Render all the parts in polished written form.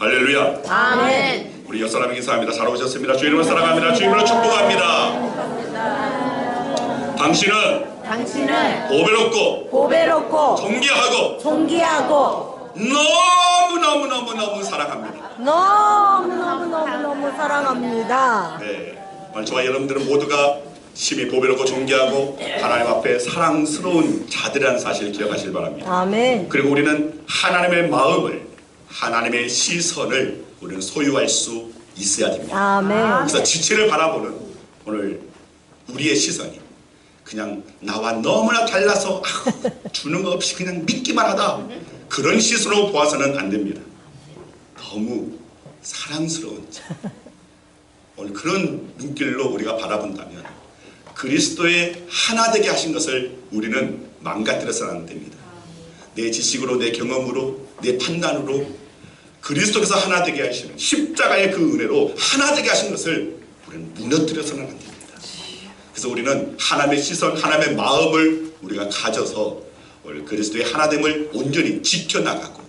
할렐루야. 아멘. 우리 옆사람 인사합니다. 잘 오셨습니다. 주님을 사랑합니다. 주님을 축복합니다. 당신은 보배롭고 존귀하고 너무 사랑합니다. 너무 사랑합니다. 네, 오늘 저와 여러분들은 모두가 심히 보배롭고 존귀하고 하나님 앞에 사랑스러운 자들이라는 사실을 기억하시길 바랍니다. 아멘. 그리고 우리는 하나님의 마음을, 하나님의 시선을 우리는 소유할 수 있어야 됩니다. 아멘. 그래서 지체를 바라보는 오늘 우리의 시선이 그냥 나와 너무나 달라서 주는 거 없이 그냥 믿기만 하다, 그런 시선으로 보아서는 안 됩니다. 너무 사랑스러운 오늘 그런 눈길로 우리가 바라본다면 그리스도의 하나 되게 하신 것을 우리는 망가뜨려서는 안 됩니다. 내 지식으로, 내 경험으로, 내 판단으로 그리스도께서 하나 되게 하시는 십자가의 그 은혜로 하나 되게 하신 것을 우리는 무너뜨려서는 안 됩니다. 그래서 우리는 하나님의 시선, 하나님의 마음을 우리가 가져서 오늘 그리스도의 하나됨을 온전히 지켜나가고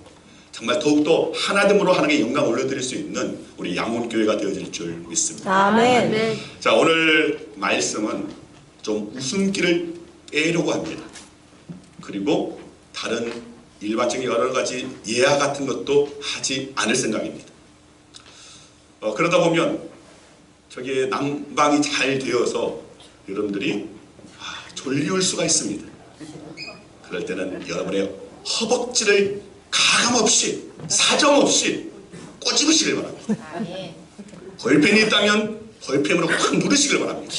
정말 더욱더 하나됨으로 하나님께 영광을 올려드릴 수 있는 우리 양혼교회가 되어질 줄 믿습니다. 아멘. 자, 오늘 말씀은 좀 웃음기를 빼려고 합니다. 그리고 다른 일반적인 여러 가지 예화 같은 것도 하지 않을 생각입니다. 그러다 보면 저기에 난방이 잘 되어서 여러분들이 졸리울 수가 있습니다. 그럴 때는 여러분의 허벅지를 가감없이 사정없이 꼬집으시길 바랍니다. 볼펜이 있다면 볼펜으로 확 누르시길 바랍니다.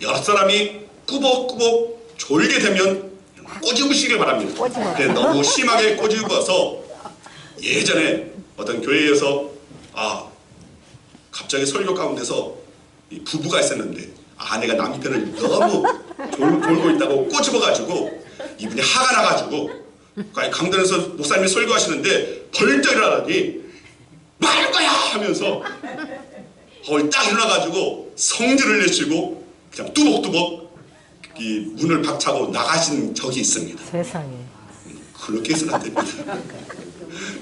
여러 사람이 꾸벅꾸벅 졸게 되면 꼬집으시길 바랍니다. 근데 너무 심하게 꼬집어서 예전에 어떤 교회에서 갑자기 설교 가운데서 이 부부가 있었는데 아내가 남편을 너무 졸고 있다고 꼬집어가지고 이분이 화가 나가지고 강단에서 목사님이 설교하시는데 벌떡 일어나더니 말할 거야 하면서 딱 일어나가지고 성질을 내시고 그냥 뚜벅뚜벅 이 문을 박차고 나가신 적이 있습니다. 세상에. 그렇게 해서는 안 됩니다.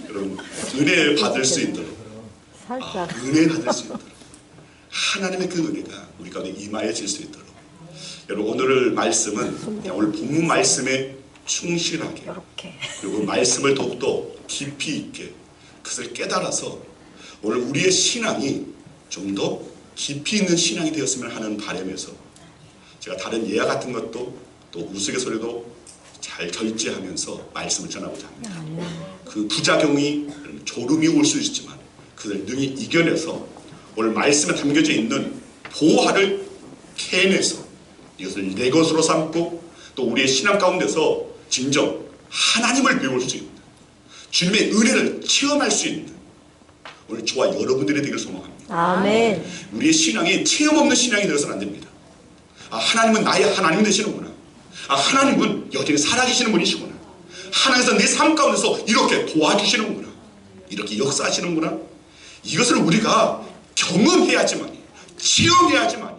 여러분, 은혜 받을 수 있도록, 은혜 받을 수 있도록 하나님의 그 은혜가 우리 가운데 임하여질 수 있도록, 여러분 오늘 말씀은 오늘 본문 말씀에 충실하게 그리고 말씀을 더욱더 깊이 있게 그것을 깨달아서 오늘 우리의 신앙이 좀 더 깊이 있는 신앙이 되었으면 하는 바람에서 제가 다른 예화 같은 것도 또 우스갯소리도 잘 절제하면서 말씀을 전하고자 합니다. 그 부작용이 졸음이 올 수 있지만 그걸 능히 이겨내서 오늘 말씀에 담겨져 있는 보화를 캐내서 이것을 내 것으로 삼고 또 우리의 신앙 가운데서 진정 하나님을 배울 수 있는 주님의 은혜를 체험할 수 있는 오늘 저와 여러분들이 되길 소망합니다. 아멘. 우리의 신앙이 체험 없는 신앙이 되어서는 안 됩니다. 하나님은 나의 하나님 되시는구나. 하나님은 여전히 살아계시는 분이시구나. 하나님께서 내 삶 가운데서 이렇게 도와주시는구나. 이렇게 역사하시는구나. 이것을 우리가 경험해야지만, 체험해야지만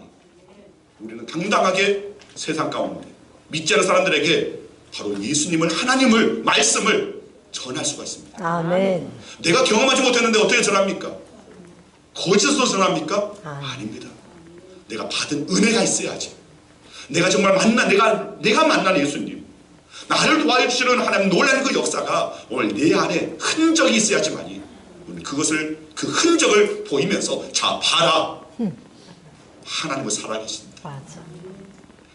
우리는 당당하게 세상 가운데 믿지 않는 사람들에게 바로 예수님을, 하나님을, 말씀을 전할 수가 있습니다. 아멘. 내가 경험하지 못했는데 어떻게 전합니까? 거짓으로 전합니까? 아닙니다. 내가 받은 은혜가 있어야지. 내가 정말 내가 만난 예수님, 나를 도와주시는 하나님 놀라는 그 역사가 오늘 내 안에 흔적이 있어야지만이 그 흔적을 보이면서 자 봐라, 하나님은 살아계신다. 맞아.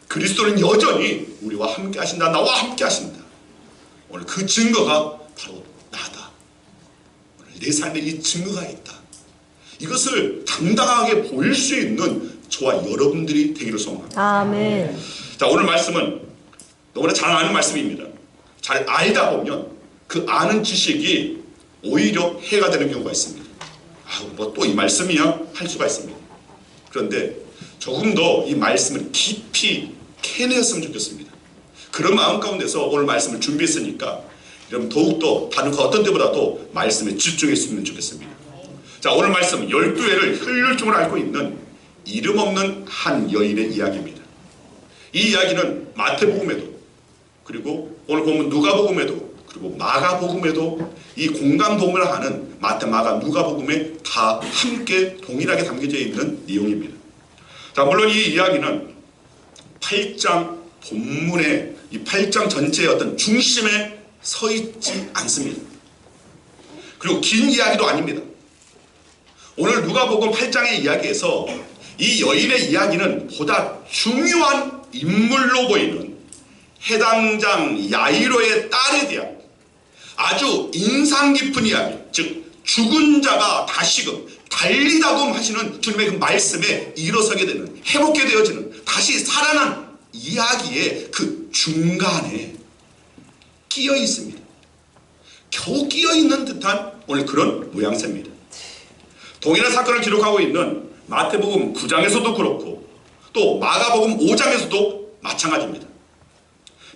그리스도는 여전히 우리와 함께 하신다. 나와 함께 하신다. 오늘 그 증거가 바로 나다. 오늘 내 삶에 이 증거가 있다. 이것을 당당하게 보일 수 있는 저와 여러분들이 되기를 소망합니다. 아멘. 자, 오늘 말씀은 너무나 잘 아는 말씀입니다. 잘 알다 보면 그 아는 지식이 오히려 해가 되는 경우가 있습니다. 뭐 또 이 말씀이야 할 수가 있습니다. 그런데 조금 더 이 말씀을 깊이 캐내었으면 좋겠습니다. 그런 마음 가운데서 오늘 말씀을 준비했으니까 여러분 더욱더 다른 그 어떤 때보다도 말씀에 집중했으면 좋겠습니다. 자, 오늘 말씀 12회를 혈혈증을 앓고 있는 이름 없는 한 여인의 이야기입니다. 이 이야기는 마태복음에도 그리고 오늘 보면 누가복음에도 그리고 마가복음에도 이 공감동을 하는 마태, 마가, 누가복음에 다 함께 동일하게 담겨져 있는 내용입니다. 자, 물론 이 이야기는 8장 본문의 이 8장 전체의 어떤 중심에 서 있지 않습니다. 그리고 긴 이야기도 아닙니다. 오늘 누가복음 8장의 이야기에서 이 여인의 이야기는 보다 중요한 인물로 보이는 해당장 야이로의 딸에 대한 아주 인상 깊은 이야기, 즉 죽은 자가 다시금 달리다금 하시는 주님의 그 말씀에 일어서게 되는, 회복게 되어지는, 다시 살아난 이야기의 그 중간에 끼어 있습니다. 겨우 끼어 있는 듯한 오늘 그런 모양새입니다. 동일한 사건을 기록하고 있는 마태복음 9장에서도 그렇고 또 마가복음 5장에서도 마찬가지입니다.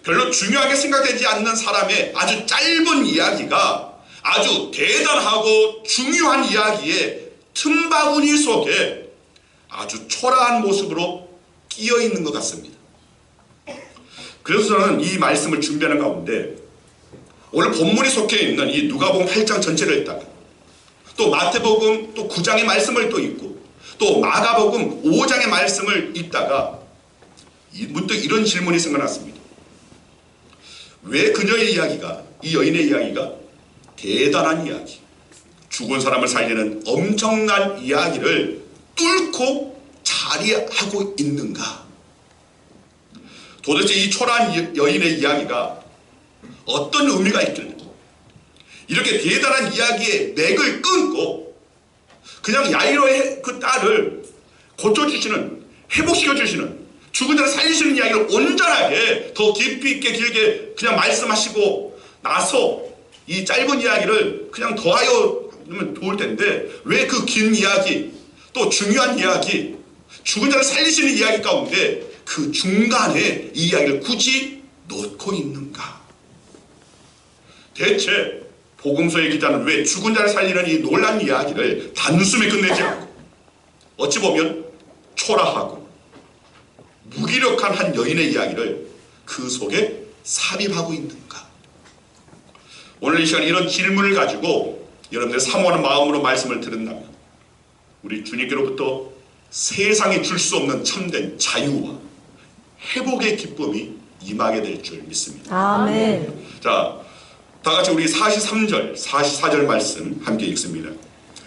별로 중요하게 생각되지 않는 사람의 아주 짧은 이야기가 아주 대단하고 중요한 이야기의 틈바구니 속에 아주 초라한 모습으로 끼어 있는 것 같습니다. 그래서 저는 이 말씀을 준비하는 가운데 오늘 본문이 속해 있는 이 누가복음 8장 전체를 읽다가 또 마태복음 또 9장의 말씀을 또 읽고 또 마가복음 5장의 말씀을 읽다가 문득 이런 질문이 생각났습니다. 왜 그녀의 이야기가, 이 여인의 이야기가 대단한 이야기, 죽은 사람을 살리는 엄청난 이야기를 뚫고 자리하고 있는가? 도대체 이 초라한 여인의 이야기가 어떤 의미가 있길래 이렇게 대단한 이야기의 맥을 끊고 그냥 야이로의 그 딸을 고쳐주시는, 회복시켜주시는, 죽은 자를 살리시는 이야기를 온전하게 더 깊이 있게 길게 그냥 말씀하시고 나서 이 짧은 이야기를 그냥 더하여 하면 좋을 텐데 왜 그 긴 이야기, 또 중요한 이야기, 죽은 자를 살리시는 이야기 가운데 그 중간에 이 이야기를 굳이 놓고 있는가? 대체 복음서의 기자는 왜 죽은 자를 살리는 이 놀라운 이야기를 단숨에 끝내지 않고 어찌 보면 초라하고 무기력한 한 여인의 이야기를 그 속에 삽입하고 있는가? 오늘 이 시간 이런 질문을 가지고 여러분들 사모하는 마음으로 말씀을 들은다면 우리 주님께로부터 세상이 줄 수 없는 참된 자유와 회복의 기쁨이 임하게 될 줄 믿습니다. 아멘. 자, 다 같이 우리 43절, 44절 말씀 함께 읽습니다.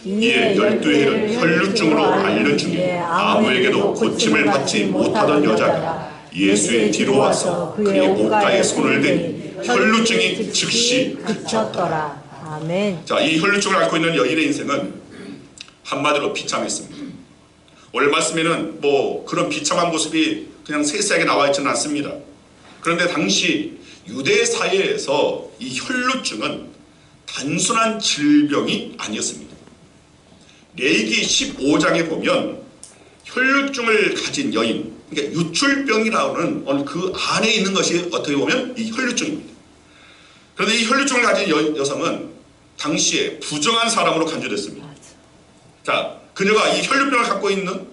이에 12해를 혈루증으로 앓는 중에 아무에게도 고침을 받지 못하던 여자가 예수의 뒤로 와서 그의 옷가에 손을 대니 혈루증이 즉시 그쳤더라. 아멘. 자, 이 혈루증을 앓고 있는 여인의 인생은 한마디로 비참했습니다. 오늘 말씀에는 뭐 그런 비참한 모습이 그냥 세세하게 나와 있지는 않습니다. 그런데 당시 유대 사회에서 이 혈루증은 단순한 질병이 아니었습니다. 레위기 15장에 보면 혈루증을 가진 여인, 그러니까 유출병이라는 그 안에 있는 것이 어떻게 보면 이 혈루증입니다. 그런데 이 혈루증을 가진 여성은 당시에 부정한 사람으로 간주됐습니다. 자, 그녀가 이 혈루병을 갖고 있는,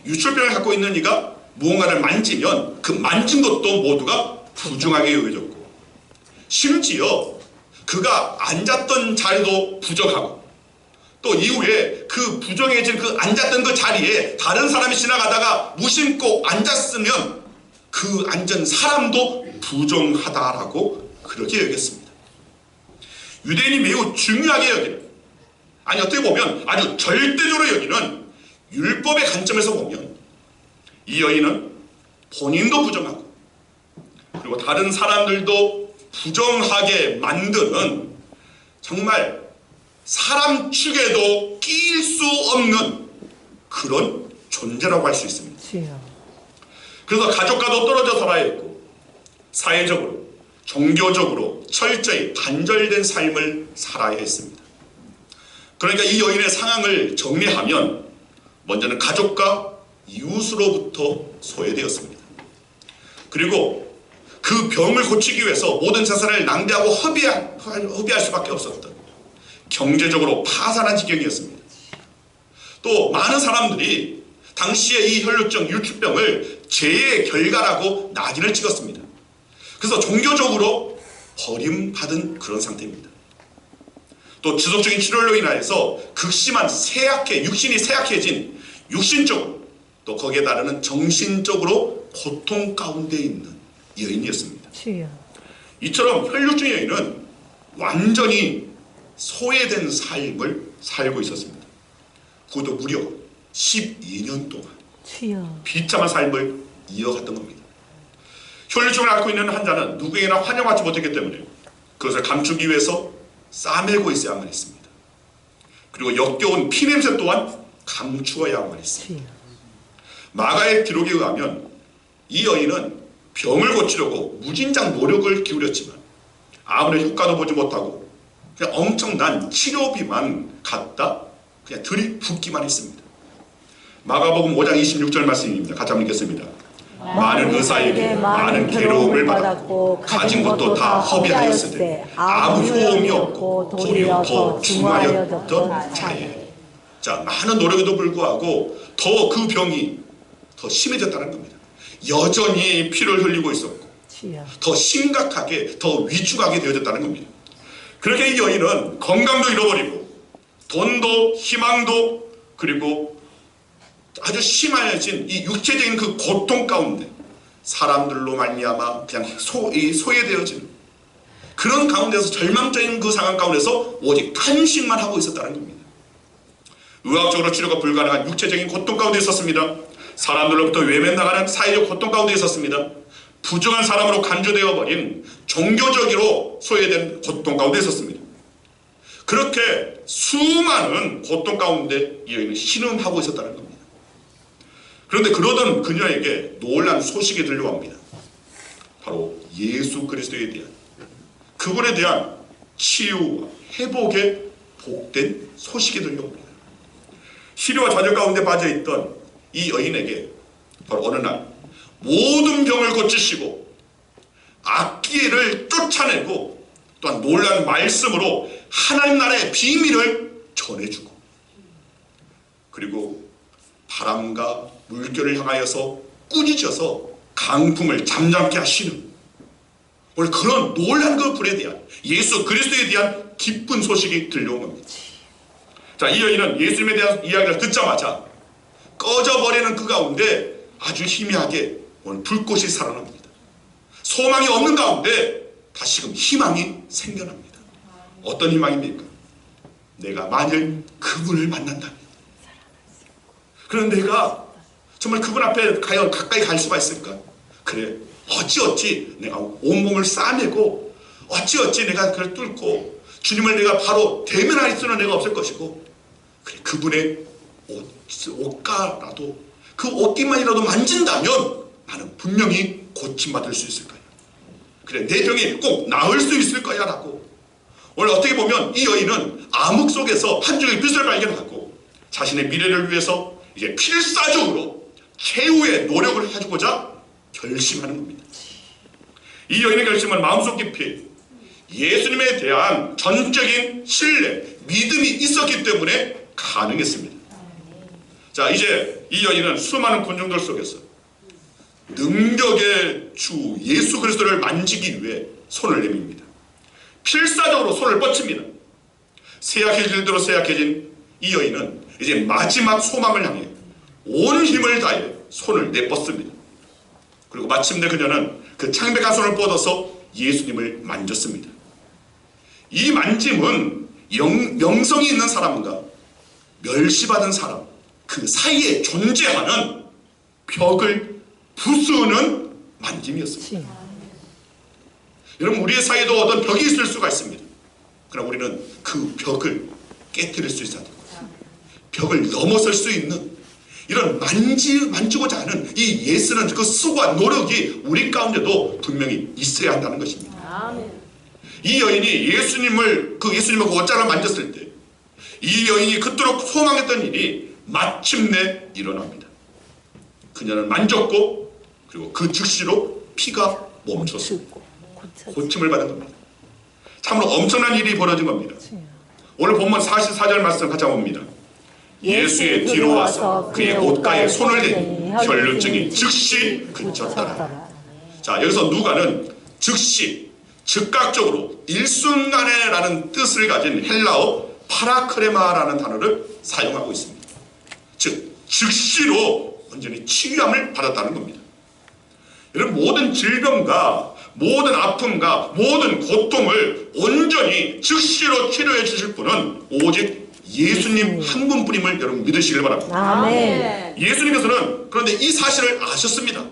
유출병을 갖고 있는 이가 무언가를 만지면 그 만진 것도 모두가 부정하게 여겨졌고 심지어 그가 앉았던 자리도 부정하고 또 이후에 그 부정해진 그 앉았던 그 자리에 다른 사람이 지나가다가 무심코 앉았으면 그 앉은 사람도 부정하다라고 그렇게 여겼습니다. 유대인이 매우 중요하게 여기는, 아니 어떻게 보면 아주 절대적으로 여기는 율법의 관점에서 보면 이 여인은 본인도 부정하고 그리고 다른 사람들도 부정하게 만드는 정말 사람 축에도 끼일 수 없는 그런 존재라고 할 수 있습니다. 그래서 가족과도 떨어져 살아야 했고 사회적으로, 종교적으로 철저히 단절된 삶을 살아야 했습니다. 그러니까 이 여인의 상황을 정리하면 먼저는 가족과 이웃으로부터 소외되었습니다. 그리고 그 병을 고치기 위해서 모든 자산을 낭비하고 허비할 수밖에 없었던 경제적으로 파산한 지경이었습니다. 또 많은 사람들이 당시에 이 혈루증, 유출병을 죄의 결과라고 낙인을 찍었습니다. 그래서 종교적으로 버림받은 그런 상태입니다. 또 지속적인 치료로 인하여서 극심한 육신이 쇠약해진 육신적으로 또 거기에 따르는 정신적으로 고통 가운데 있는 여인이었습니다. 주여. 이처럼 혈류증 여인은 완전히 소외된 삶을 살고 있었습니다. 그것도 무려 12년 동안 주여. 비참한 삶을 이어갔던 겁니다. 혈류증을 앓고 있는 환자는 누구에게나 환영하지 못했기 때문에 그것을 감추기 위해서 싸매고 있어야만 했습니다. 그리고 역겨운 피냄새 또한 감추어야만 했습니다. 주여. 마가의 기록에 의하면 이 여인은 병을 고치려고 무진장 노력을 기울였지만 아무런 효과도 보지 못하고 그냥 엄청난 치료비만 갖다 그냥 들이붓기만 했습니다. 마가복음 5장 26절 말씀입니다. 같이 한번 읽겠습니다. 많은 의사에게 많은 괴로움을 받았고 가진 것도 다 허비하였으되 아무 효험이 없고 도리어 더 중하였던 자에. 자, 많은 노력에도 불구하고 더 그 병이 더 심해졌다는 겁니다. 여전히 피를 흘리고 있었고 주여. 더 심각하게 더 위축하게 되어졌다는 겁니다. 그렇게 이 여인은 건강도 잃어버리고 돈도 희망도 그리고 아주 심해진 이 육체적인 그 고통 가운데 사람들로 말미암아 그냥 소외되어지는 그런 가운데서 절망적인 그 상황 가운데서 오직 탄식만 하고 있었다는 겁니다. 의학적으로 치료가 불가능한 육체적인 고통 가운데 있었습니다. 사람들로부터 외면당하는 사회적 고통 가운데 있었습니다. 부정한 사람으로 간주되어 버린 종교적으로 소외된 고통 가운데 있었습니다. 그렇게 수많은 고통 가운데 이 여인은 신음하고 있었다는 겁니다. 그런데 그러던 그녀에게 놀란 소식이 들려옵니다. 바로 예수 그리스도에 대한 그분에 대한 치유와 회복의 복된 소식이 들려옵니다. 시련과 좌절 가운데 빠져있던 이 여인에게 바로 어느 날 모든 병을 고치시고 악기를 쫓아내고 또한 놀라운 말씀으로 하나님 나라의 비밀을 전해주고 그리고 바람과 물결을 향하여서 꾸짖어서 강풍을 잠잠케 하시는 오늘 그런 놀란 그 불에 대한 예수 그리스도에 대한 기쁜 소식이 들려온 겁니다. 자, 이 여인은 예수님에 대한 이야기를 듣자마자 꺼져버리는 그 가운데 아주 희미하게 오늘 불꽃이 살아납니다. 소망이 없는 가운데 다시금 희망이 생겨납니다. 어떤 희망입니까? 내가 만일 그분을 만난다면 그럼 내가 정말 그분 앞에 과연 가까이 갈 수가 있을까? 그래, 어찌어찌 내가 온몸을 싸매고 어찌어찌 내가 그걸 뚫고 주님을 내가 바로 대면할 수는 내가 없을 것이고 그래, 그분의 옷가라도 그 옷깃만이라도 만진다면 나는 분명히 고침받을 수 있을 거야. 그래, 내 병이 꼭 나을 수 있을 거야 라고 오늘 어떻게 보면 이 여인은 암흑 속에서 한 줄의 빛을 발견하고 자신의 미래를 위해서 이제 필사적으로 최후의 노력을 해주고자 결심하는 겁니다. 이 여인의 결심은 마음속 깊이 예수님에 대한 전적인 신뢰, 믿음이 있었기 때문에 가능했습니다. 자, 이제 이 여인은 수많은 군중들 속에서 능력의 주 예수 그리스도를 만지기 위해 손을 내밉니다. 필사적으로 손을 뻗칩니다. 쇠약해질 대로 쇠약해진 이 여인은 이제 마지막 소망을 향해 온 힘을 다해 손을 내뻗습니다. 그리고 마침내 그녀는 그 창백한 손을 뻗어서 예수님을 만졌습니다. 이 만짐은 명성이 있는 사람과 멸시받은 사람 그 사이에 존재하는 벽을 부수는 만짐이었습니다. 여러분, 우리의 사이에도 어떤 벽이 있을 수가 있습니다. 그러나 우리는 그 벽을 깨뜨릴 수 있어야 됩니다. 벽을 넘어설 수 있는 이런 만지고자 하는 이 예수는 그 수고와 노력이 우리 가운데도 분명히 있어야 한다는 것입니다. 이 여인이 예수님을 그 옷자락을 만졌을 때 이 여인이 그토록 소망했던 일이 마침내 일어납니다. 그녀는 만졌고 그리고 그 즉시로 피가 멈췄습니다. 고침을 받은 겁니다. 참으로 엄청난 일이 벌어진 겁니다. 오늘 본문 44절 말씀 같이 봅니다. 예수의 뒤로 와서 그의 옷가에 손을 대니 혈류증이 즉시 그쳤더라. 자, 여기서 누가는 즉시 즉각적으로 일순간에 라는 뜻을 가진 헬라어 파라크레마라는 단어를 사용하고 있습니다. 즉 즉시로 완전히 치유함을 받았다는 겁니다. 여러분, 모든 질병과 모든 아픔과 모든 고통을 온전히 즉시로 치료해 주실 분은 오직 예수님 한 분뿐임을 여러분 믿으시길 바랍니다. 아멘. 예수님께서는 그런데 이 사실을 아셨습니다.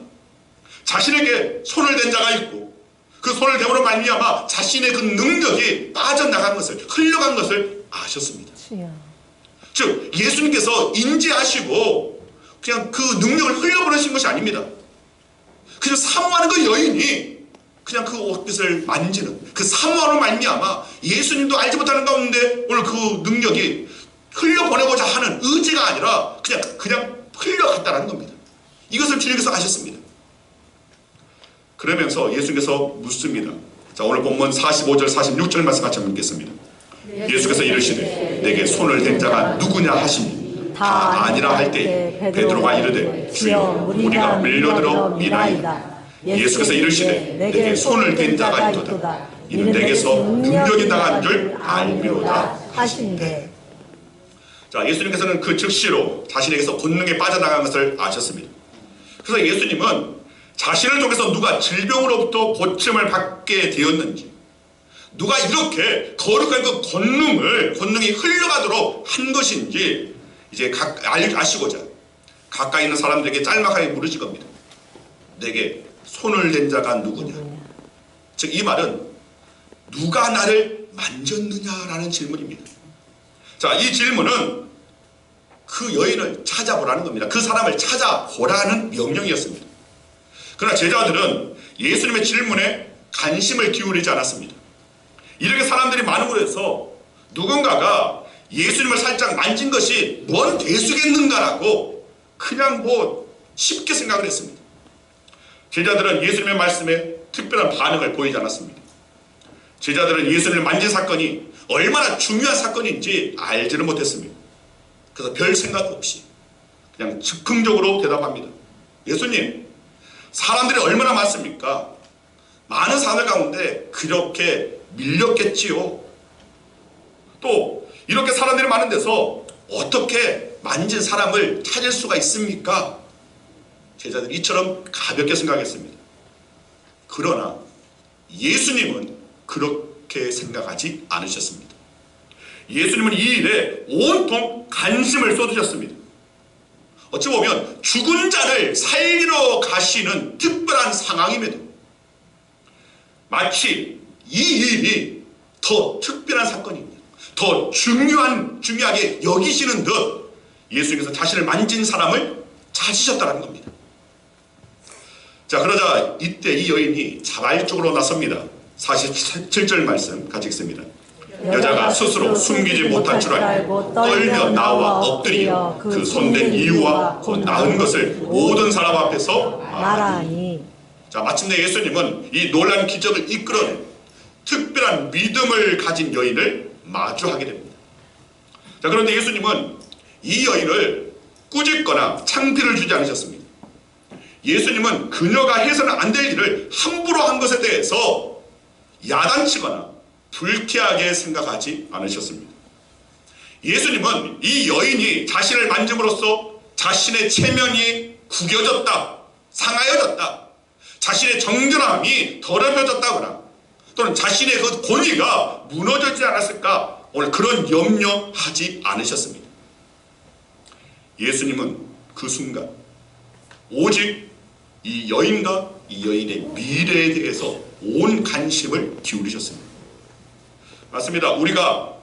자신에게 손을 댄 자가 있고 그 손을 대므로 말미암아 자신의 그 능력이 빠져나간 것을, 흘러간 것을 아셨습니다. 즉 예수님께서 인지하시고 그냥 그 능력을 흘려보내신 것이 아닙니다. 그냥 사모하는 그 여인이 그냥 그 옷깃을 만지는 그 사모함으로 말미암아 예수님도 알지 못하는 가운데 오늘 그 능력이 흘려보내고자 하는 의지가 아니라 그냥 흘려갔다는 겁니다. 이것을 주님께서 아셨습니다. 그러면서 예수님께서 묻습니다. 자, 오늘 본문 45절 46절 말씀 같이 한번 읽겠습니다. 예수께서 이르시되 내게 손을 댄 자가 누구냐 하시니 다 아니라 할 때 베드로가 이르되 주여 우리가 밀려들어 미나이다. 예수께서 이르시되 내게 손을 댄 자가 있도다. 이는 내게서 능력이 나간 줄 알미로다 하신대. 자, 예수님께서는 그 즉시로 자신에게서 권능이 빠져나간 것을 아셨습니다. 그래서 예수님은 자신을 통해서 누가 질병으로부터 고침을 받게 되었는지, 누가 이렇게 거룩한 그 권능이 흘러가도록 한 것인지 이제 아시고자 가까이 있는 사람들에게 짤막하게 물으실 겁니다. 내게 손을 댄 자가 누구냐? 즉 이 말은 누가 나를 만졌느냐라는 질문입니다. 자, 이 질문은 그 여인을 찾아보라는 겁니다. 그 사람을 찾아보라는 명령이었습니다. 그러나 제자들은 예수님의 질문에 관심을 기울이지 않았습니다. 이렇게 사람들이 많은 곳에서 누군가가 예수님을 살짝 만진 것이 뭔 대수겠는가라고 그냥 쉽게 생각을 했습니다. 제자들은 예수님의 말씀에 특별한 반응을 보이지 않았습니다. 제자들은 예수님을 만진 사건이 얼마나 중요한 사건인지 알지를 못했습니다. 그래서 별 생각 없이 그냥 즉흥적으로 대답합니다. 예수님, 사람들이 얼마나 많습니까? 많은 사람들 가운데 그렇게 밀렸겠지요. 또 이렇게 사람들이 많은 데서 어떻게 만진 사람을 찾을 수가 있습니까? 제자들이 이처럼 가볍게 생각했습니다. 그러나 예수님은 그렇게 생각하지 않으셨습니다. 예수님은 이 일에 온통 관심을 쏟으셨습니다. 어찌 보면 죽은 자를 살리러 가시는 특별한 상황임에도 마치 이 일이 더 특별한 사건입니다. 더 중요하게 여기시는 듯 예수님께서 자신을 만진 사람을 찾으셨다는 겁니다. 자, 그러자 이때 이 여인이 자발적으로 나섭니다. 47절 말씀 같이 읽습니다. 여자가 스스로 숨기지 못할 줄 알고 떨며 나와 엎드리어 그 손댄 이유와 곧 나은 것을 모든 사람 앞에서 말하니. 자, 마침내 예수님은 이 놀라운 기적을 이끌어낸 특별한 믿음을 가진 여인을 마주하게 됩니다. 자, 그런데 예수님은 이 여인을 꾸짖거나 창피를 주지 않으셨습니다. 예수님은 그녀가 해서는 안 될 일을 함부로 한 것에 대해서 야단치거나 불쾌하게 생각하지 않으셨습니다. 예수님은 이 여인이 자신을 만짐으로써 자신의 체면이 구겨졌다, 상하여졌다, 자신의 정결함이 더럽혀졌다거나 또는 자신의 그 권위가 무너지지 않았을까, 오늘 그런 염려하지 않으셨습니다. 예수님은 그 순간 오직 이 여인과 이 여인의 미래에 대해서 온 관심을 기울이셨습니다. 맞습니다. 우리가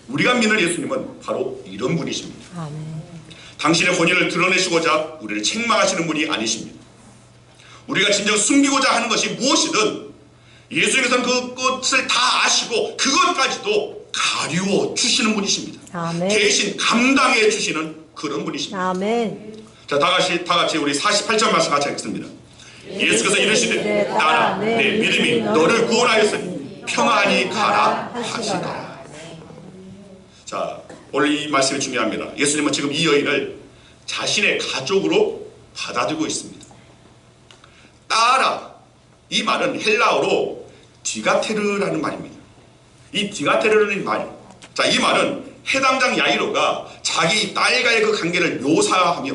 믿는 예수님은 바로 이런 분이십니다. 아멘. 당신의 권위를 드러내시고자 우리를 책망하시는 분이 아니십니다. 우리가 진정 숨기고자 하는 것이 무엇이든 예수님께서는 그것을 다 아시고 그것까지도 가리워 주시는 분이십니다. 아멘. 대신 감당해 주시는 그런 분이십니다. 아멘. 자, 다 같이 우리 48절 말씀 같이 읽습니다. 예수께서 이르시되 따라 내 믿음이 너를 구원하였으니 평안히 가라 하시더라. 자, 오늘 이 말씀이 중요합니다. 예수님은 지금 이 여인을 자신의 가족으로 받아들이고 있습니다. 따라, 이 말은 헬라어로 디가테르라는 말입니다. 이 디가테르라는 말, 자, 이 말은 해당장 야이로가 자기 딸과의 그 관계를 묘사하며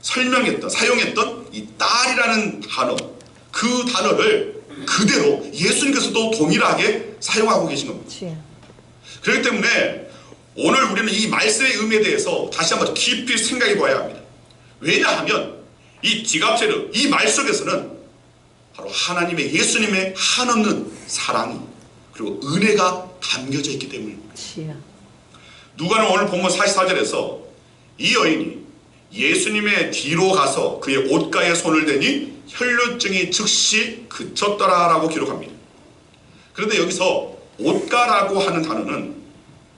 사용했던 이 딸이라는 단어, 그 단어를 그대로 예수님께서도 동일하게 사용하고 계신 겁니다. 그렇기 때문에 오늘 우리는 이 말씀의 의미에 대해서 다시 한번 깊이 생각해 봐야 합니다. 왜냐하면 이 디가테르, 이 말 속에서는 바로 하나님의, 예수님의 한없는 사랑이 그리고 은혜가 담겨져 있기 때문입니다. 누가는 오늘 본문 44절에서 이 여인이 예수님의 뒤로 가서 그의 옷가에 손을 대니 혈루증이 즉시 그쳤더라라고 기록합니다. 그런데 여기서 옷가라고 하는 단어는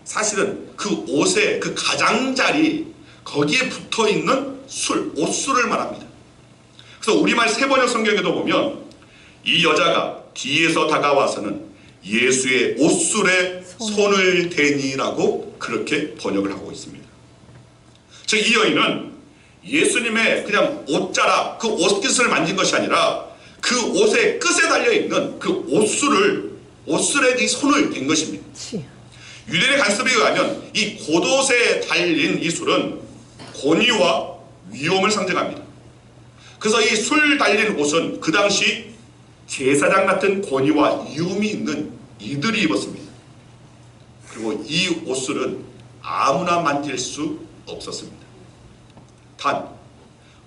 사실은 그 옷의 그 가장자리, 거기에 붙어있는 옷술을 말합니다. 그래서 우리말 세번역 성경에도 보면 이 여자가 뒤에서 다가와서는 예수의 옷술에 손을 대니라고 그렇게 번역을 하고 있습니다. 즉 이 여인은 예수님의 그냥 옷자락, 그 옷깃을 만진 것이 아니라 그 옷의 끝에 달려있는 그 옷술에 이 손을 댄 것입니다. 유대인의 관습에 의하면 이 겉옷에 달린 이 술은 권위와 위엄을 상징합니다. 그래서 이 술 달린 옷은 그 당시 제사장 같은 권위와 위엄이 있는 이들이 입었습니다. 그리고 이 옷술은 아무나 만질 수 없었습니다. 단,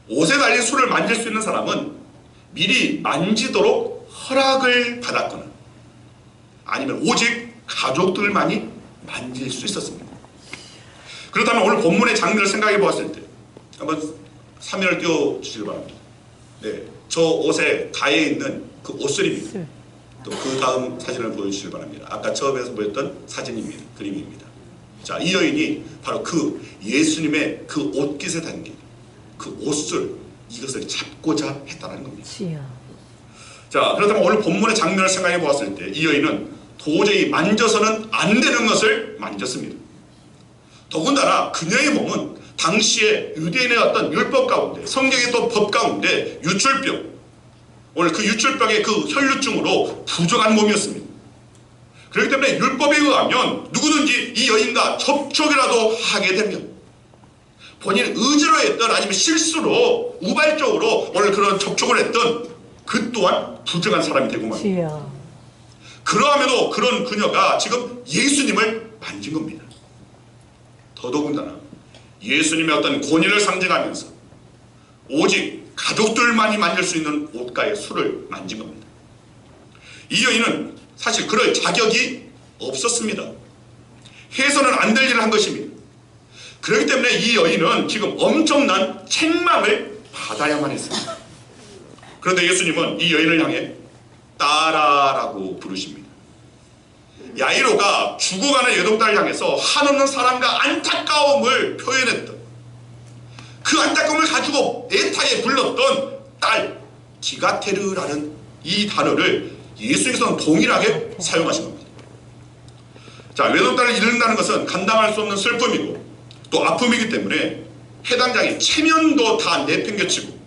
옷에 달린 술을 만질 수 있는 사람은 미리 만지도록 허락을 받았거나 아니면 오직 가족들만이 만질 수 있었습니다. 그렇다면 오늘 본문의 장면을 생각해 보았을 때 한번 화면을 띄워주시기 바랍니다. 네, 저 옷에 가에 있는 그 옷술입니다. 또 그 다음 사진을 보여주시기 바랍니다. 아까 처음에서 보였던 사진입니다. 그림입니다. 자, 이 여인이 바로 그 예수님의 그 옷깃에 담긴 그 옷술, 이것을 잡고자 했다는 겁니다. 자, 그렇다면 오늘 본문의 장면을 생각해 보았을 때 이 여인은 도저히 만져서는 안 되는 것을 만졌습니다. 더군다나 그녀의 몸은 당시에 유대인의 어떤 율법 가운데, 성경의 또 법 가운데 유출병, 오늘 그 유출병의 그 혈루증으로 부족한 몸이었습니다. 그렇기 때문에 율법에 의하면 누구든지 이 여인과 접촉이라도 하게 되면 본인 의지로 했던 아니면 실수로 우발적으로 오늘 그런 접촉을 했던 그 또한 부정한 사람이 되고 말입니다. 그러함에도 그런 그녀가 지금 예수님을 만진 겁니다. 더더군다나 예수님의 어떤 권위를 상징하면서 오직 가족들만이 만질 수 있는 옷가의 술을 만진 겁니다. 이 여인은 사실 그럴 자격이 없었습니다. 해서는 안 될 일을 한 것입니다. 그렇기 때문에 이 여인은 지금 엄청난 책망을 받아야만 했습니다. 그런데 예수님은 이 여인을 향해 딸아라고 부르십니다. 야이로가 죽어가는 외동딸을 향해서 한없는 사랑과 안타까움을 표현했던 그 안타까움을 가지고 애타게 불렀던 딸 디가테르라는 이 단어를 예수님께서는 동일하게 사용하신 겁니다. 자, 외동딸을 잃는다는 것은 감당할 수 없는 슬픔이고 또 아픔이기 때문에 해당장의 체면도 다 내팽겨치고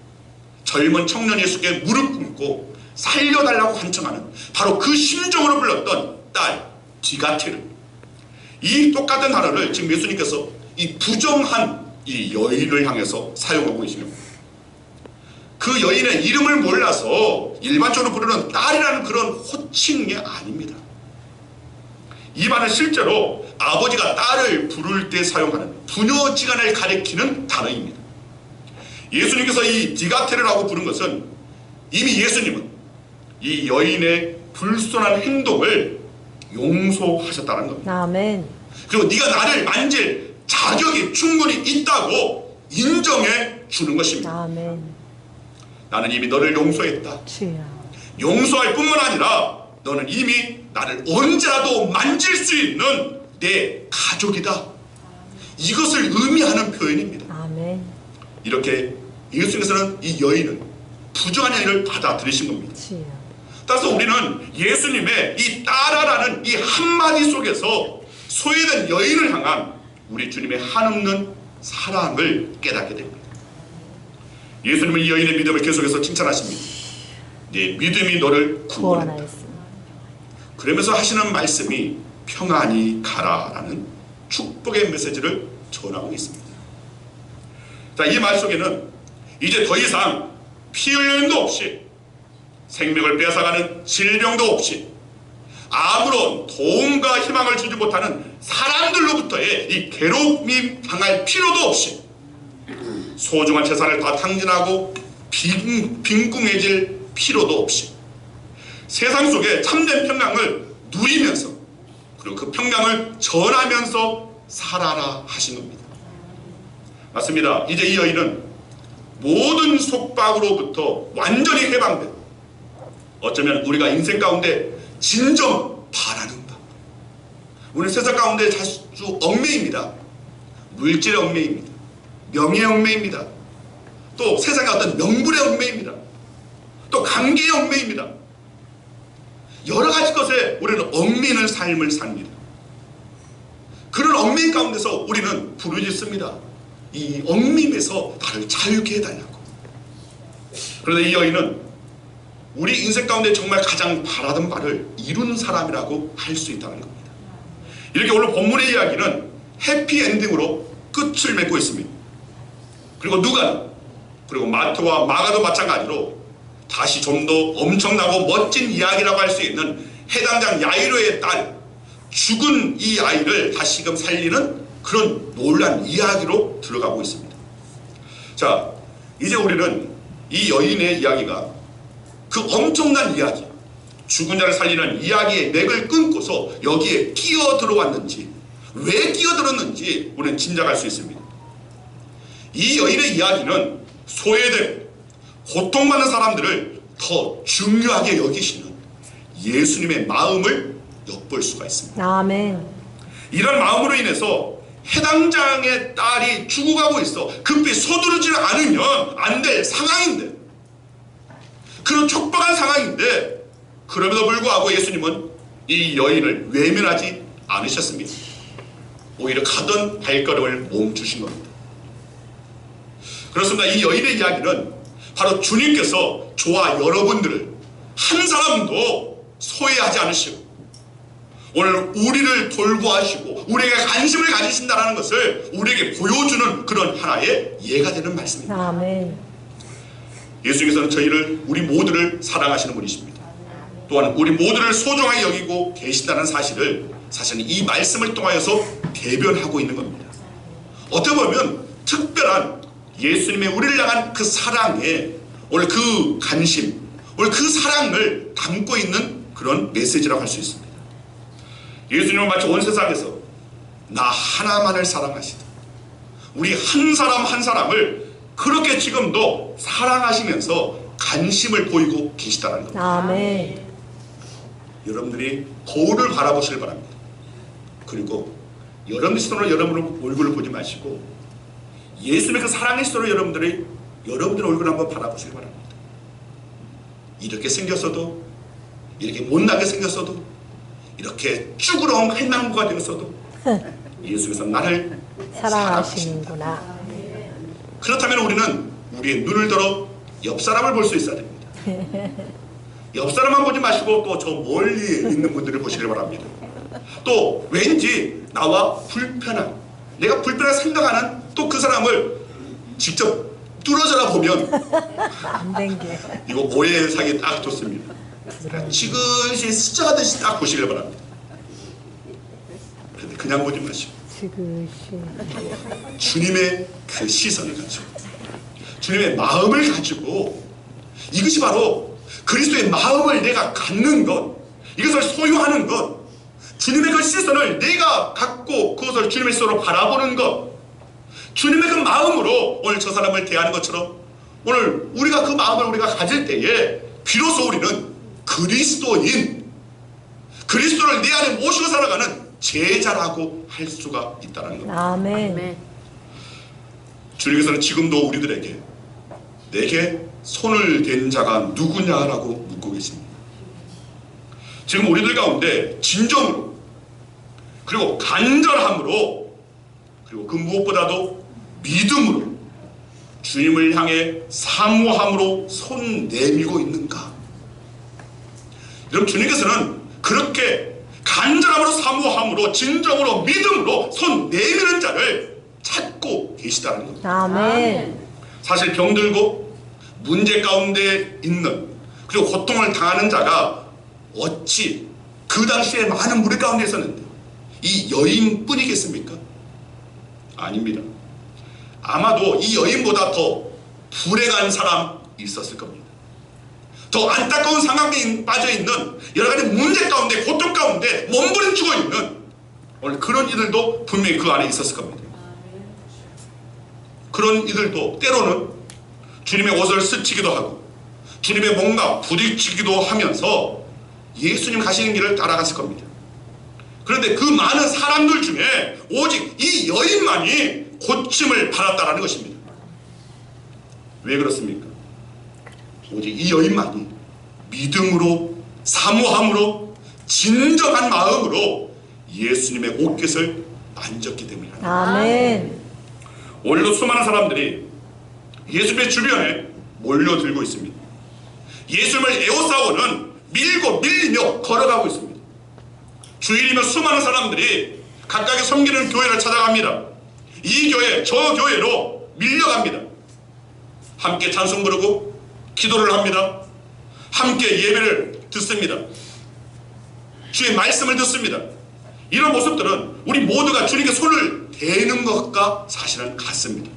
젊은 청년 예수께 무릎 꿇고 살려달라고 간청하는 바로 그 심정으로 불렀던 딸 디가테르, 이 똑같은 단어를 지금 예수님께서 이 부정한 이 여인을 향해서 사용하고 계신 겁니다. 그 여인의 이름을 몰라서 일반적으로 부르는 딸이라는 그런 호칭이 아닙니다. 이 말은 실제로 아버지가 딸을 부를 때 사용하는 부녀지간을 가리키는 단어입니다. 예수님께서 이 디가테르라고 부른 것은 이미 예수님은 이 여인의 불순한 행동을 용서하셨다는 겁니다. 아멘. 그리고 네가 나를 만질 자격이 충분히 있다고 인정해 주는 것입니다. 아멘. 나는 이미 너를 용서했다. 용서할 뿐만 아니라 너는 이미 나를 언제라도 만질 수 있는 내 가족이다. 이것을 의미하는 표현입니다. 아멘. 이렇게 예수님께서는 이 여인은 부정한 여인을 받아들이신 겁니다. 따라서 우리는 예수님의 이 딸아라는 이 한마디 속에서 소외된 여인을 향한 우리 주님의 한없는 사랑을 깨닫게 됩니다. 예수님은 이 여인의 믿음을 계속해서 칭찬하십니다. 네 믿음이 너를 구원했다. 그러면서 하시는 말씀이 평안히 가라라는 축복의 메시지를 전하고 있습니다. 자, 이 말 속에는 이제 더 이상 피 흘림도 없이 생명을 뺏어가는 질병도 없이 아무런 도움과 희망을 주지 못하는 사람들로부터의 이 괴롭힘 당할 필요도 없이 소중한 재산을 다 탕진하고 빈궁해질 필요도 없이 세상 속에 참된 평강을 누리면서 그리고 그 평강을 전하면서 살아라 하신 겁니다. 맞습니다. 이제 이 여인은 모든 속박으로부터 완전히 해방되고 어쩌면 우리가 인생 가운데 진정 바라는 바, 우리 세상 가운데 자주 얽매입니다. 물질의 얽매입니다. 명예의 얽매입니다. 또 세상의 어떤 명분의 얽매입니다. 또 관계의 얽매입니다. 여러 가지 것에 우리는 얽매이는 삶을 삽니다. 그런 얽매임 가운데서 우리는 부르짖습니다. 이 얽매임에서 나를 자유케 해달라고. 그런데 이 여인은 우리 인생 가운데 정말 가장 바라던 바를 이룬 사람이라고 할 수 있다는 겁니다. 이렇게 오늘 본문의 이야기는 해피엔딩으로 끝을 맺고 있습니다. 그리고 누가 그리고 마태와 마가도 마찬가지로 다시 좀 더 엄청나고 멋진 이야기라고 할 수 있는 해당장 야이로의 딸, 죽은 이 아이를 다시금 살리는 그런 놀란 이야기로 들어가고 있습니다. 자, 이제 우리는 이 여인의 이야기가 그 엄청난 이야기, 죽은 자를 살리는 이야기의 맥을 끊고서 여기에 끼어 들어왔는지, 왜 끼어들었는지 우리는 짐작할 수 있습니다. 이 여인의 이야기는 소외된 고통받는 사람들을 더 중요하게 여기시는 예수님의 마음을 엿볼 수가 있습니다. 아멘. 이런 마음으로 인해서 해당장의 딸이 죽어가고 있어 급히 서두르지 않으면 안 될 상황인데, 그런 촉박한 상황인데, 그럼에도 불구하고 예수님은 이 여인을 외면하지 않으셨습니다. 오히려 가던 발걸음을 멈추신 겁니다. 그렇습니다. 이 여인의 이야기는 바로 주님께서 저와 여러분들을 한 사람도 소외하지 않으시고 오늘 우리를 돌보하시고 우리에게 관심을 가지신다는 것을 우리에게 보여주는 그런 하나의 예가 되는 말씀입니다. 아멘. 예수님께서는 저희를, 우리 모두를 사랑하시는 분이십니다. 또한 우리 모두를 소중하게 여기고 계신다는 사실을 사실은 이 말씀을 통하여서 대변하고 있는 겁니다. 어떻게 보면 특별한 예수님의 우리를 향한 그 사랑에 오늘 그 관심, 오늘 그 사랑을 담고 있는 그런 메시지라고 할 수 있습니다. 예수님은 마치 온 세상에서 나 하나만을 사랑하시다, 우리 한 사람 한 사람을 그렇게 지금도 사랑하시면서 관심을 보이고 계시다는 겁니다. 아멘. 여러분들이 거울을 바라보시길 바랍니다. 그리고 여러분들 시선으로 여러분의 얼굴을 보지 마시고 예수님의 그 사랑의 시선으로 여러분들의 얼굴을 한번 바라보시기 바랍니다. 이렇게 생겼어도, 이렇게 못나게 생겼어도, 이렇게 쭈그러운 할망구가 되었어도 예수님께서 나를 사랑하시는구나. 그렇다면 우리는 우리의 눈을 들어 옆 사람을 볼 수 있어야 됩니다. 옆 사람만 보지 마시고 또 저 멀리 있는 분들을 보시길 바랍니다. 또 왠지 나와 내가 불편하게 생각하는 또 그 사람을 직접 뚫어져라 보면 안 된 게. 이거 오해 사기 딱 좋습니다. 지그시 스쳐가듯이 딱 보시길 바랍니다. 그런데 그냥 보지 마시고 지그시. 주님의 그 시선을 가지고, 주님의 마음을 가지고, 이것이 바로 그리스도의 마음을 내가 갖는 것, 이것을 소유하는 것, 주님의 그 시선을 내가 갖고 그것을 주님의 시선으로 바라보는 것, 주님의 그 마음으로 오늘 저 사람을 대하는 것처럼 오늘 우리가 그 마음을 우리가 가질 때에 비로소 우리는 그리스도를 내 안에 모시고 살아가는 제자라고 할 수가 있다는 겁니다. 아멘. 주님께서는 지금도 우리들에게 내게 손을 댄 자가 누구냐라고 묻고 계십니다. 지금 우리들 가운데 진정으로, 그리고 간절함으로, 그리고 그 무엇보다도 믿음으로 주님을 향해 사모함으로 손 내밀고 있는가? 여러분, 주님께서는 그렇게 간절함으로 사모함으로 진정으로 믿음으로 손 내미는 자를 찾고 계시다는 겁니다. 아멘. 사실 병들고 문제 가운데 있는 그리고 고통을 당하는 자가 어찌 그 당시에 많은 무리 가운데 있었는데 이 여인뿐이겠습니까? 아닙니다. 아마도 이 여인보다 더 불행한 사람 있었을 겁니다. 더 안타까운 상황에 빠져있는 여러 가지 문제 가운데 고통 가운데 몸부림치고 있는 오늘 그런 이들도 분명히 그 안에 있었을 겁니다. 그런 이들도 때로는 주님의 옷을 스치기도 하고 주님의 뭔가 부딪히기도 하면서 예수님 가시는 길을 따라갔을 겁니다. 그런데 그 많은 사람들 중에 오직 이 여인만이 고침을 받았다는 것입니다. 왜 그렇습니까? 오직 이 여인만이 믿음으로 사모함으로 진정한 마음으로 예수님의 옷깃을 만졌기 때문입니다. 아멘. 오늘도 수많은 사람들이 예수님의 주변에 몰려들고 있습니다. 예수님을 에워싸고는 밀고 밀리며 걸어가고 있습니다. 주일이면 수많은 사람들이 각각의 섬기는 교회를 찾아갑니다. 이 교회 저 교회로 밀려갑니다. 함께 찬송 부르고 기도를 합니다. 함께 예배를 듣습니다. 주의 말씀을 듣습니다. 이런 모습들은 우리 모두가 주님께 손을 대는 것과 사실은 같습니다.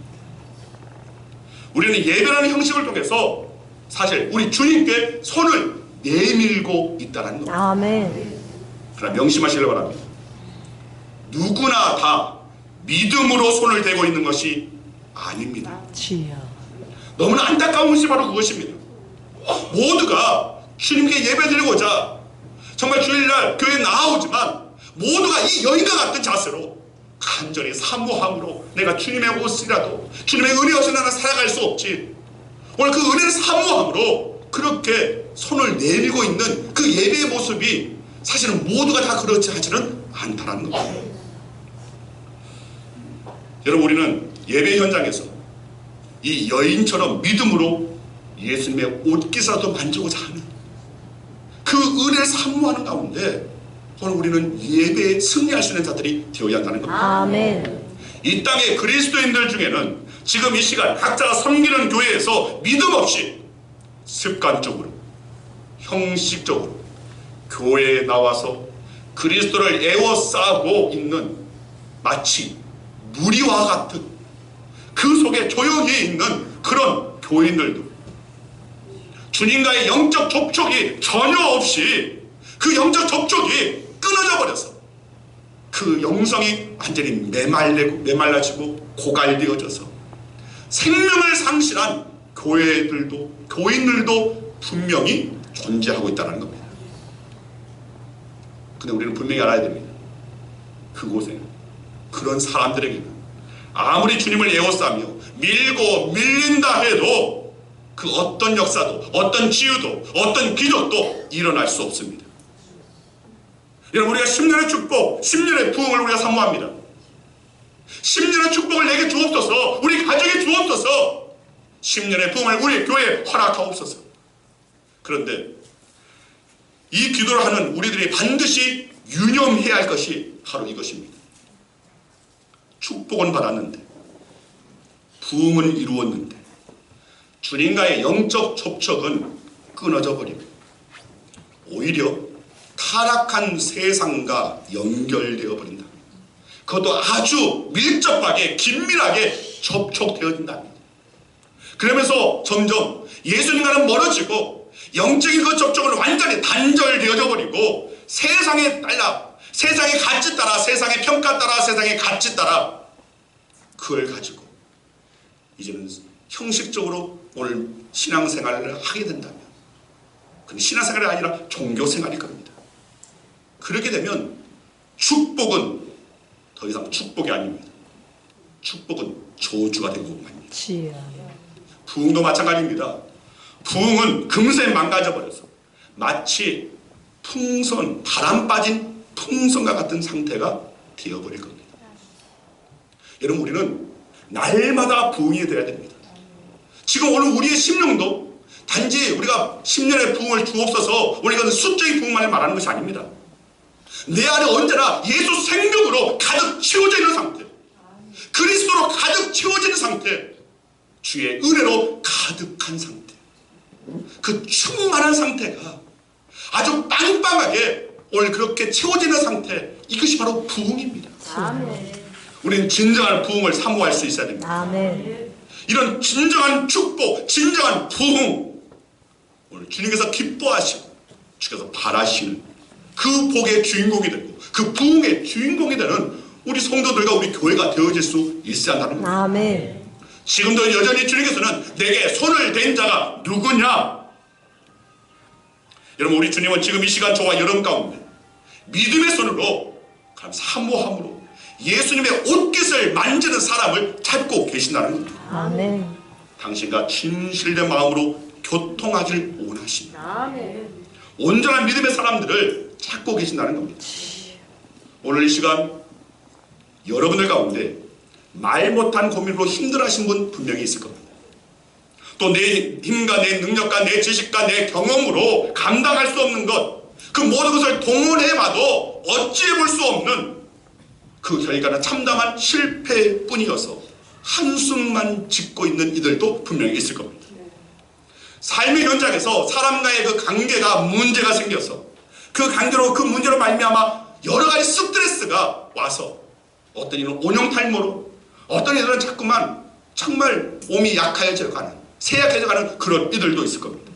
우리는 예배라는 형식을 통해서 사실 우리 주님께 손을 내밀고 있다는 겁니다. 아멘. 그러나 명심하시길 바랍니다. 누구나 다 믿음으로 손을 대고 있는 것이 아닙니다. 주여. 너무나 안타까운 것이 바로 그것입니다. 모두가 주님께 예배드리고자 정말 주일날 교회에 나오지만 모두가 이 여인과 같은 자세로 간절히 사모함으로 내가 주님의 옷이라도 주님의 은혜 없이 나는 살아갈 수 없지. 오늘 그 은혜를 사모함으로 그렇게 손을 내밀고 있는 그 예배의 모습이 사실은 모두가 다 그렇지 하지는 않다는 겁니다. 여러분, 우리는 예배 현장에서 이 여인처럼 믿음으로 예수님의 옷깃이라도 만지고자 하는 그 은혜를 사모하는 가운데 오늘 우리는 예배에 승리할 수 있는 자들이 되어야 한다는 겁니다. 아멘. 이 땅의 그리스도인들 중에는 지금 이 시간 각자가 섬기는 교회에서 믿음 없이 습관적으로 형식적으로 교회에 나와서 그리스도를 에워싸고 있는 마치 무리와 같은 그 속에 조용히 있는 그런 교인들도 주님과의 영적 접촉이 전혀 없이 그 영적 접촉이 끊어져 버려서 그 영성이 완전히 메말라지고 고갈되어져서 생명을 상실한 교회들도 교인들도 분명히 존재하고 있다는 겁니다. 근데 우리는 분명히 알아야 됩니다. 그곳에 그런 사람들에게는 아무리 주님을 에워싸며 밀고 밀린다 해도 그 어떤 역사도 어떤 치유도 어떤 기적도 일어날 수 없습니다. 여러분, 우리가 10년의 축복 10년의 부흥을 우리가 사모합니다. 10년의 축복을 내게 주옵소서, 우리 가정에 주옵소서, 10년의 부흥을 우리 교회에 허락하옵소서. 그런데 이 기도를 하는 우리들이 반드시 유념해야 할 것이 바로 이것입니다. 축복은 받았는데 부흥은 이루었는데 주님과의 영적 접촉은 끊어져 버립니다. 오히려 타락한 세상과 연결되어 버린다. 그것도 아주 밀접하게 긴밀하게 접촉되어진답니다. 그러면서 점점 예수님과는 멀어지고 영적인 그 접촉은 완전히 단절되어져 버리고 세상에 따라, 세상의 가치 따라, 세상의 평가 따라, 세상의 가치 따라 그걸 가지고 이제는 형식적으로 오늘 신앙생활을 하게 된다면 그건 신앙생활이 아니라 종교생활일 겁니다. 그렇게 되면 축복은 더 이상 축복이 아닙니다. 축복은 저주가 되고 맙니다. 주여. 부흥도 마찬가지입니다. 부흥은 금세 망가져버려서 마치 풍선, 바람 빠진 풍선과 같은 상태가 되어버릴 겁니다. 여러분, 우리는 날마다 부흥이 되어야 됩니다. 지금 오늘 우리의 심령도 단지 우리가 10년의 부흥을 주옵소서, 우리가 숫자의 부흥만을 말하는 것이 아닙니다. 내 안에 언제나 예수 생명으로 가득 채워져 있는 상태, 그리스도로 가득 채워진 상태, 주의 은혜로 가득한 상태, 그 충만한 상태가 아주 빵빵하게 오늘 그렇게 채워지는 상태, 이것이 바로 부흥입니다. 아멘. 우리는 진정한 부흥을 사모할 수 있어야 됩니다. 아멘. 이런 진정한 축복, 진정한 부흥, 오늘 주님께서 기뻐하시고 주께서 바라시는 그 복의 주인공이 되고 그 부흥의 주인공이 되는 우리 성도들과 우리 교회가 되어질 수 있어야 한다는 겁니다. 아멘. 지금도 여전히 주님께서는 내게 손을 댄 자가 누구냐? 여러분, 우리 주님은 지금 이 시간 저와 여러분 가운데 믿음의 손으로, 사모함으로 예수님의 옷깃을 만지는 사람을 찾고 계신다는 겁니다. 아멘. 당신과 진실된 마음으로 교통하기를 원하십니다. 아멘. 온전한 믿음의 사람들을 찾고 계신다는 겁니다. 오늘 이 시간 여러분들 가운데 말 못한 고민으로 힘들어하신 분 분명히 있을 겁니다. 또 내 힘과 내 능력과 내 지식과 내 경험으로 감당할 수 없는 것, 그 모든 것을 동원해봐도 어찌해볼 수 없는 그 결과는 참담한 실패뿐이어서 한숨만 짓고 있는 이들도 분명히 있을 겁니다. 삶의 현장에서 사람과의 그 관계가 문제가 생겨서 그 관계로, 그 문제로 말미암아 여러 가지 스트레스가 와서 어떤 이는 온용탈모로, 어떤 이들은 자꾸만 정말 몸이 약해져 가는, 쇠약해져 가는 그런 이들도 있을 겁니다.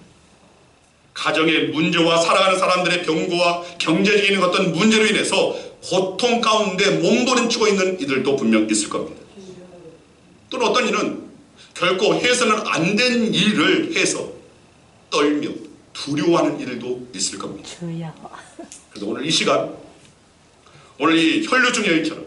가정의 문제와 살아가는 사람들의 병고와 경제적인 어떤 문제로 인해서 고통 가운데 몸부림치고 있는 이들도 분명 있을 겁니다. 또는 어떤 이는 결코 해서는 안 된 일을 해서 떨며 두려워하는 이들도 있을 겁니다. 주여. 그래서 오늘 이 시간, 오늘 이 혈류증 여인처럼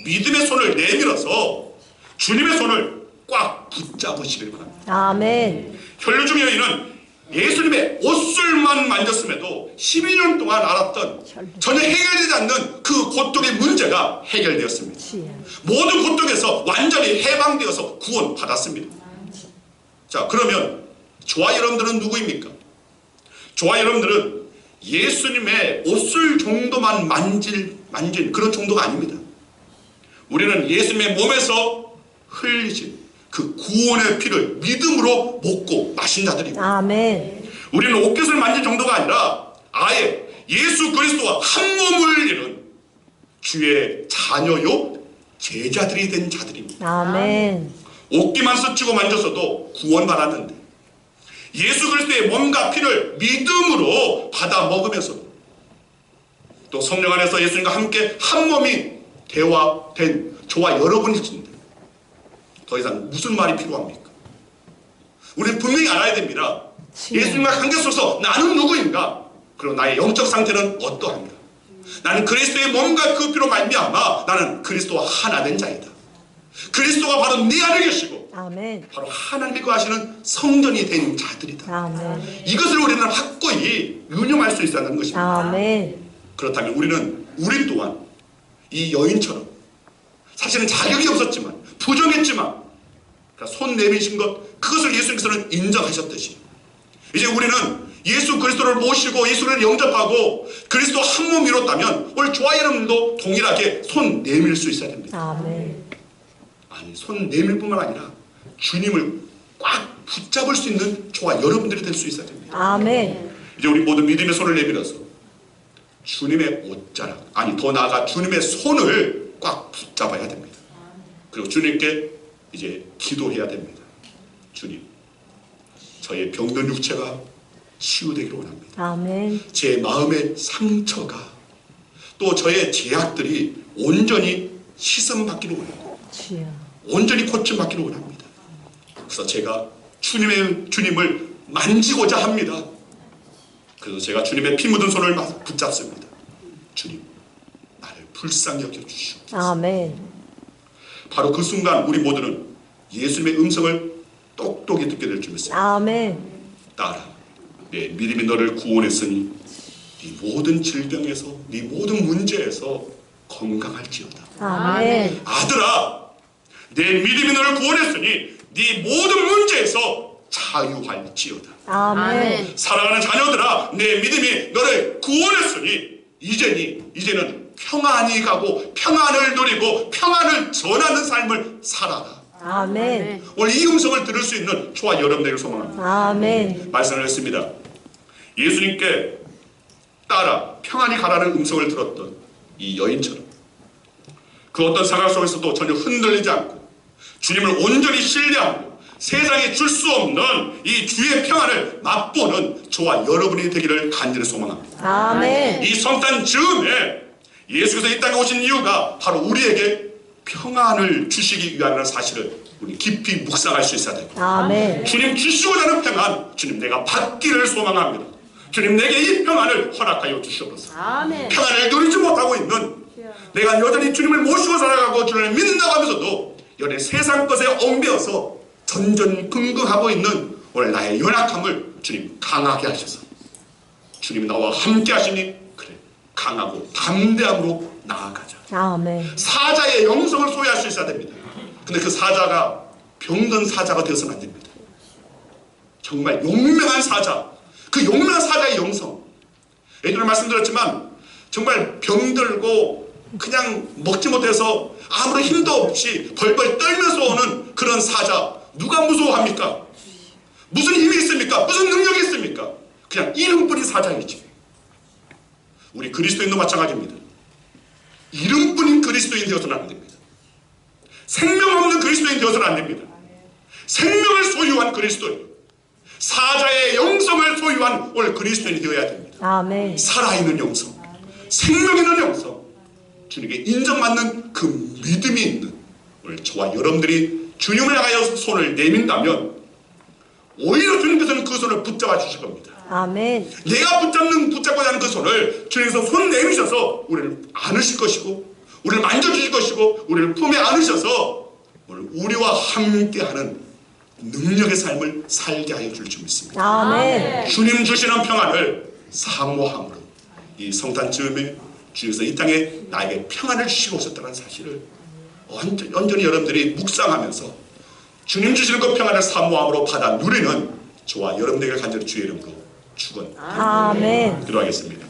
믿음의 손을 내밀어서 주님의 손을 꽉 붙잡으시길 바랍니다. 아멘. 혈류증 여인은 예수님의 옷술만 만졌음에도 12년 동안 알았던 전혀 해결되지 않는 그 고통의 문제가 해결되었습니다. 주여. 모든 고통에서 완전히 해방되어서 구원받았습니다. 자, 그러면 저와 여러분들은 누구입니까? 저와 여러분들은 예수님의 옷술 정도만 만진 그런 정도가 아닙니다. 우리는 예수님의 몸에서 흘리신 그 구원의 피를 믿음으로 먹고 마신 자들입니다. 아멘. 우리는 옷깃을 만진 정도가 아니라 아예 예수 그리스도와 한 몸을 이룬 주의 자녀요 제자들이 된 자들입니다. 아멘. 옷깃만 스치고 만졌어도 구원받았는데 예수 그리스도의 몸과 피를 믿음으로 받아 먹으면서 또 성령 안에서 예수님과 함께 한 몸이 대화된 저와 여러분이신데 더 이상 무슨 말이 필요합니까? 우리는 분명히 알아야 됩니다. 예수님과 관계 속에서 나는 누구인가? 그리고 나의 영적 상태는 어떠한가? 나는 그리스도의 몸과 그 피로 말미암아 나는 그리스도와 하나 된 자이다. 그리스도가 바로 내 안에 계시고 아멘. 바로 하나님이 거하시는 성전이 된 자들이다. 아멘. 이것을 우리는 확고히 유념할 수 있어야 하는 것입니다. 아멘. 그렇다면 우리 또한 이 여인처럼 사실은 자격이 없었지만 부정했지만 손 내미신 것, 그것을 예수님께서는 인정하셨듯이 이제 우리는 예수 그리스도를 모시고 예수를 영접하고 그리스도 한 몸 이뤘다면 오늘 저와 여러분도 동일하게 손 내밀 수 있어야 됩니다. 아멘. 아니, 손 내밀 뿐만 아니라 주님을 꽉 붙잡을 수 있는 저와 여러분들이 될 수 있어야 됩니다. 아멘. 이제 우리 모두 믿음의 손을 내밀어서 주님의 옷자락, 아니 더 나아가 주님의 손을 꽉 붙잡아야 됩니다. 그리고 주님께 이제 기도해야 됩니다. 주님, 저의 병든 육체가 치유되기를 원합니다. 아멘. 제 마음의 상처가 또 저의 죄악들이 온전히 씻음받기를 원합니다. 주여. 온전히 고침받기를 원합니다. 그래서 제가 주님을 만지고자 합니다. 그래서 제가 주님의 피 묻은 손을 붙잡습니다. 주님, 나를 불쌍히 여겨주시옵소서. 아멘. 바로 그 순간 우리 모두는 예수님의 음성을 똑똑히 듣게 될 줄 믿습니다. 아멘. 딸아, 내 믿음이 너를 구원했으니 네 모든 질병에서, 네 모든 문제에서 건강할지어다. 아멘. 아들아, 내 믿음이 너를 구원했으니 네 모든 문제에서 자유할지어다. 아멘. 사랑하는 자녀들아, 내 믿음이 너를 구원했으니 이제는 평안히 가고 평안을 누리고 평안을 전하는 삶을 살아라. 아멘. 오늘 이 음성을 들을 수 있는 저와 여러분들을 소망합니다. 아멘. 말씀을 했습니다. 예수님께 따라 평안히 가라는 음성을 들었던 이 여인처럼 그 어떤 상황 속에서도 전혀 흔들리지 않고 주님을 온전히 신뢰하고 세상에 줄 수 없는 이 주의 평안을 맛보는 저와 여러분이 되기를 간절히 소망합니다. 아멘. 이 성탄 즈음에 예수께서 이 땅에 오신 이유가 바로 우리에게 평안을 주시기 위함이라는 사실을 우리 깊이 묵상할 수 있어야 됩니다. 아멘. 주님 주시고자 하는 평안, 주님 내가 받기를 소망합니다. 주님 내게 이 평안을 허락하여 주시옵소서. 아멘. 평안을 누리지 못하고 있는 내가 여전히 주님을 모시고 살아가고 주님을 믿는다고 하면서도 여전히 세상 것에 얽매여서 전전긍긍하고 있는 오늘 나의 연약함을 주님 강하게 하셔서 주님이 나와 함께 하시니 그래 강하고 담대함으로 나아가자. 아멘. 사자의 영성을 소유할 수 있어야 됩니다. 근데 그 사자가 병든 사자가 되어서는 안 됩니다. 정말 용맹한 사자, 그 용맹한 사자의 영성. 예전에 말씀드렸지만 정말 병들고 그냥 먹지 못해서 아무런 힘도 없이 벌벌 떨면서 오는 그런 사자, 누가 무서워합니까? 무슨 힘이 있습니까? 무슨 능력이 있습니까? 그냥 이름뿐인 사자이지. 우리 그리스도인도 마찬가지입니다. 이름뿐인 그리스도인 되어서는 안 됩니다. 생명 없는 그리스도인 되어서는 안 됩니다. 생명을 소유한 그리스도인, 사자의 영성을 소유한 오늘 그리스도인이 되어야 됩니다. 아멘. 살아있는 영성, 생명 있는 영성, 주님께 인정받는 그 믿음이 있는 오늘 저와 여러분들이 주님을 향하여 손을 내민다면 오히려 주님께서는 그 손을 붙잡아 주실 겁니다. 아멘. 내가 붙잡고자 하는 그 손을 주님께서 손 내미셔서 우리를 안으실 것이고 우리를 만져주실 것이고 우리를 품에 안으셔서 오늘 우리와 함께하는 능력의 삶을 살게 하여 줄 줄 믿습니다. 아멘. 주님 주시는 평안을 사모함으로 이 성탄 즈음에 주께서 이 땅에 나에게 평안을 주시고 오셨다는 사실을 온전히 여러분들이 묵상하면서 주님 주시는 그 평안을 사모함으로 받아 누리는 저와 여러분들에게 간절히 주의 이름으로 축원 아멘. 기도하겠습니다.